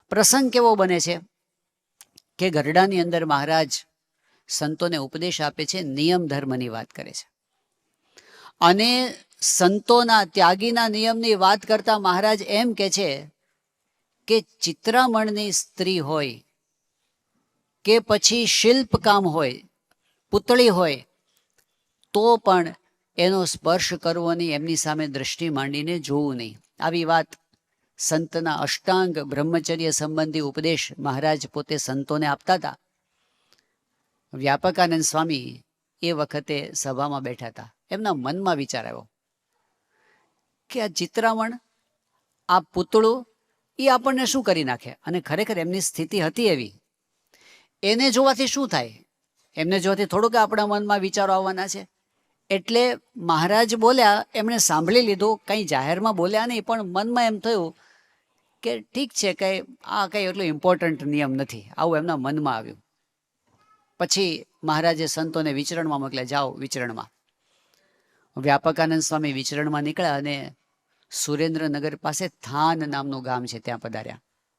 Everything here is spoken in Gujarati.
પ્રસંગ કેવો બને છે કે ગરડાની અંદર મહારાજ સંતોને ઉપદેશ આપે છે, નિયમ ધર્મની વાત કરે છે. અને સંતોના ત્યાગીના નિયમની વાત કરતા મહારાજ એમ કે છે કે ચિત્રામણની સ્ત્રી હોય કે પછી શિલ્પકામ હોય, પૂતળી હોય, તો પણ એનો સ્પર્શ કરવો નહીં, એમની સામે દ્રષ્ટિ માંડીને જોવું નહીં. આવી વાત સંતના અષ્ટાંગ બ્રહ્મચર્ય સંબંધી ઉપદેશ મહારાજ પોતે સંતોને આપતા હતા. વ્યાપકાનંદ સ્વામી એ વખતે સભામાં બેઠા હતા. એમના મનમાં વિચાર આવ્યો કે આ ચિત્રામણ, આ પૂતળું, એ આપણને શું કરી નાખે? અને ખરેખર એમની સ્થિતિ હતી એવી. એને જોવાથી શું થાય? એમને જોવાથી થોડુંક આપણા મનમાં વિચારો આવવાના છે. એટલે મહારાજ બોલ્યા, એમણે સાંભળી લીધું, કંઈ જાહેરમાં બોલ્યા નહીં, પણ મનમાં એમ થયું કે ઠીક છે, કંઈ આ કંઈ એટલો ઇમ્પોર્ટન્ટ નિયમ નથી, આવું એમના મનમાં આવ્યું. પછી મહારાજે સંતોને વિચરણમાં મોકલ્યા, જાઓ વિચરણમાં. વ્યાપકાનંદ સ્વામી વિચરણમાં નીકળ્યા અને સુરેન્દ્રનગર પાસે થાન નામનું ગામ છે, ત્યાં પધાર્યા.